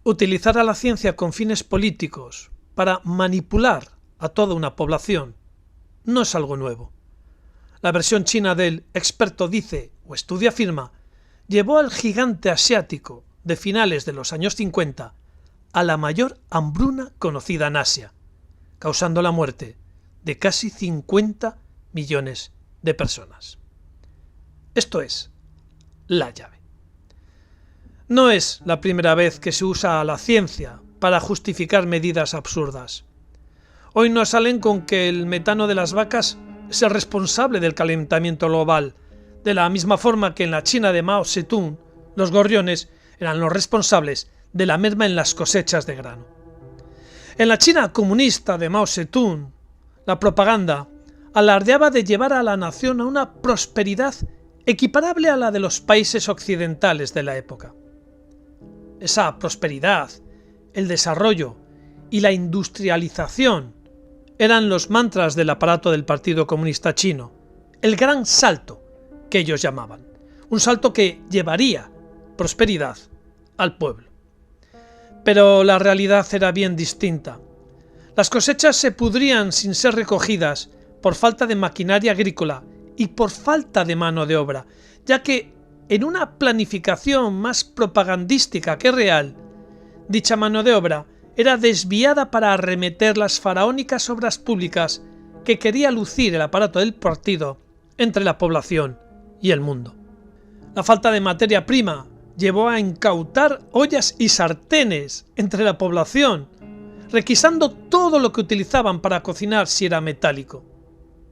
Utilizar a la ciencia con fines políticos para manipular a toda una población no es algo nuevo. La versión china del experto dice o estudio afirma llevó al gigante asiático de finales de los años 50 a la mayor hambruna conocida en Asia, causando la muerte de casi 50 millones de personas. Esto es la llave. No es la primera vez que se usa a la ciencia para justificar medidas absurdas. Hoy nos salen con que el metano de las vacas es el responsable del calentamiento global, de la misma forma que en la China de Mao Zedong los gorriones eran los responsables de la merma en las cosechas de grano. En la China comunista de Mao Zedong, la propaganda alardeaba de llevar a la nación a una prosperidad equiparable a la de los países occidentales de la época. Esa prosperidad, el desarrollo y la industrialización eran los mantras del aparato del Partido Comunista Chino, el gran salto que ellos llamaban, un salto que llevaría prosperidad al pueblo. Pero la realidad era bien distinta. Las cosechas se pudrían sin ser recogidas por falta de maquinaria agrícola y por falta de mano de obra, ya que en una planificación más propagandística que real, dicha mano de obra era desviada para arremeter las faraónicas obras públicas que quería lucir el aparato del partido entre la población y el mundo. La falta de materia prima llevó a incautar ollas y sartenes entre la población, requisando todo lo que utilizaban para cocinar si era metálico.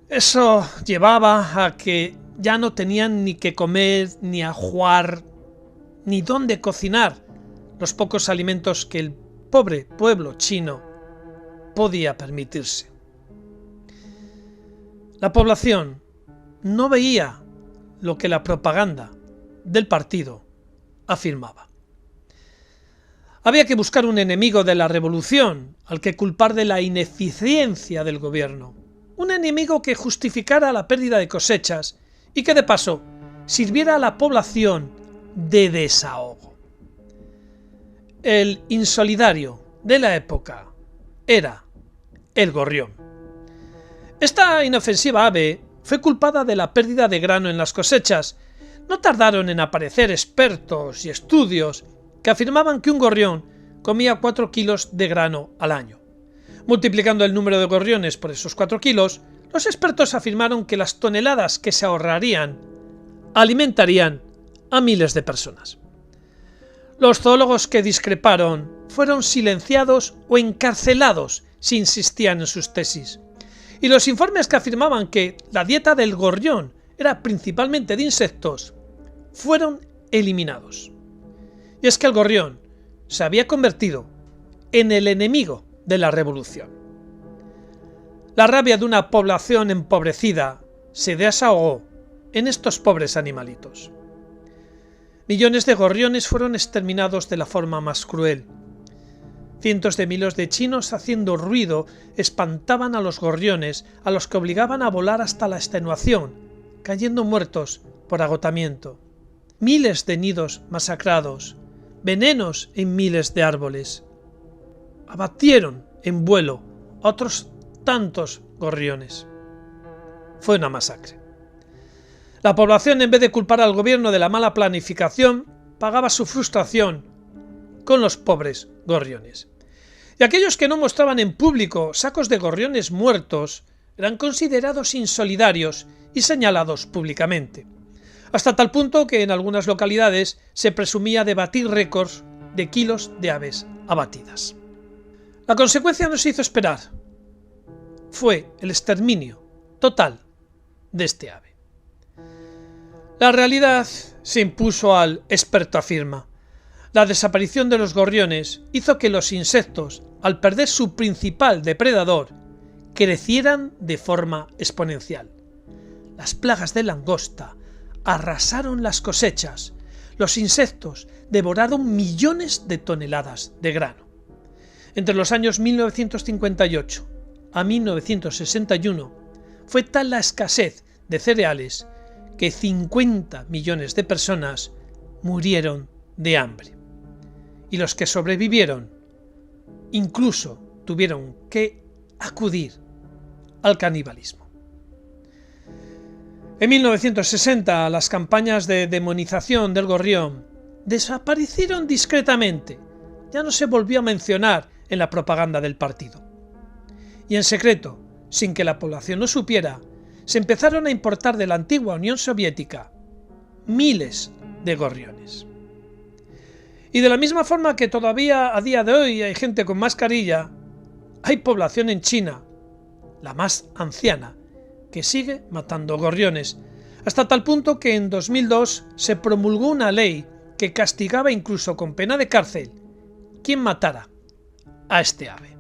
Eso llevaba a que ya no tenían ni qué comer, ni ajuar, ni dónde cocinar los pocos alimentos que el pobre pueblo chino podía permitirse. La población no veía lo que la propaganda del partido afirmaba. Había que buscar un enemigo de la revolución al que culpar de la ineficiencia del gobierno, un enemigo que justificara la pérdida de cosechas y que de paso sirviera a la población de desahogo. El insolidario de la época era el gorrión. Esta inofensiva ave fue culpada de la pérdida de grano en las cosechas. No tardaron en aparecer expertos y estudios que afirmaban que un gorrión comía 4 kilos de grano al año. Multiplicando el número de gorriones por esos 4 kilos, los expertos afirmaron que las toneladas que se ahorrarían alimentarían a miles de personas. Los zoólogos que discreparon fueron silenciados o encarcelados si insistían en sus tesis. Y los informes que afirmaban que la dieta del gorrión era principalmente de insectos fueron eliminados. Y es que el gorrión se había convertido en el enemigo de la revolución. La rabia de una población empobrecida se desahogó en estos pobres animalitos. Millones de gorriones fueron exterminados de la forma más cruel. Cientos de miles de chinos haciendo ruido espantaban a los gorriones, a los que obligaban a volar hasta la extenuación, cayendo muertos por agotamiento. Miles de nidos masacrados, venenos en miles de árboles. Abatieron en vuelo a otros tantos gorriones. Fue una masacre. La población, en vez de culpar al gobierno de la mala planificación, pagaba su frustración con los pobres gorriones. Y aquellos que no mostraban en público sacos de gorriones muertos eran considerados insolidarios y señalados públicamente, hasta tal punto que en algunas localidades se presumía de batir récords de kilos de aves abatidas. La consecuencia no se hizo esperar. Fue el exterminio total de este ave. La realidad se impuso al experto afirma. La desaparición de los gorriones hizo que los insectos, al perder su principal depredador, crecieran de forma exponencial. Las plagas de langosta arrasaron las cosechas. Los insectos devoraron millones de toneladas de grano. Entre los años 1958 a 1961 fue tal la escasez de cereales que 50 millones de personas murieron de hambre. y los que sobrevivieron incluso tuvieron que acudir al canibalismo. En 1960 las campañas de demonización del gorrión desaparecieron discretamente, ya no se volvió a mencionar en la propaganda del partido. Y en secreto, sin que la población lo supiera, se empezaron a importar de la antigua Unión Soviética miles de gorriones. Y de la misma forma que todavía a día de hoy hay gente con mascarilla, hay población en China, la más anciana, que sigue matando gorriones, hasta tal punto que en 2002 se promulgó una ley que castigaba incluso con pena de cárcel quien matara a este ave.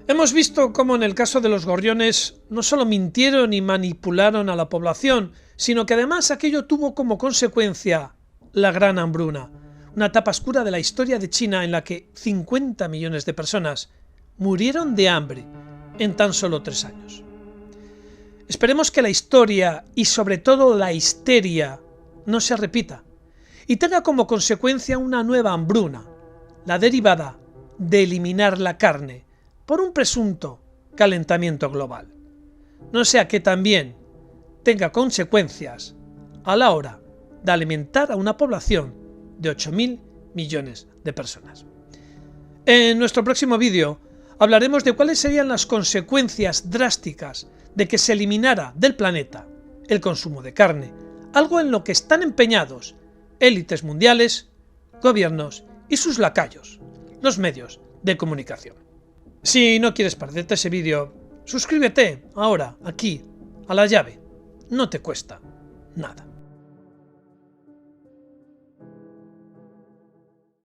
Hemos visto cómo en el caso de los gorriones no solo mintieron y manipularon a la población, sino que además aquello tuvo como consecuencia la Gran Hambruna, una etapa oscura de la historia de China en la que 50 millones de personas murieron de hambre en tan solo 3 años. Esperemos que la historia y sobre todo la histeria no se repita y tenga como consecuencia una nueva hambruna, la derivada de eliminar la carne por un presunto calentamiento global. No sea que también tenga consecuencias a la hora de alimentar a una población de 8.000 millones de personas. En nuestro próximo vídeo hablaremos de cuáles serían las consecuencias drásticas de que se eliminara del planeta el consumo de carne, algo en lo que están empeñados élites mundiales, gobiernos y sus lacayos, los medios de comunicación. Si no quieres perderte ese vídeo, suscríbete ahora, aquí, a la llave. No te cuesta nada.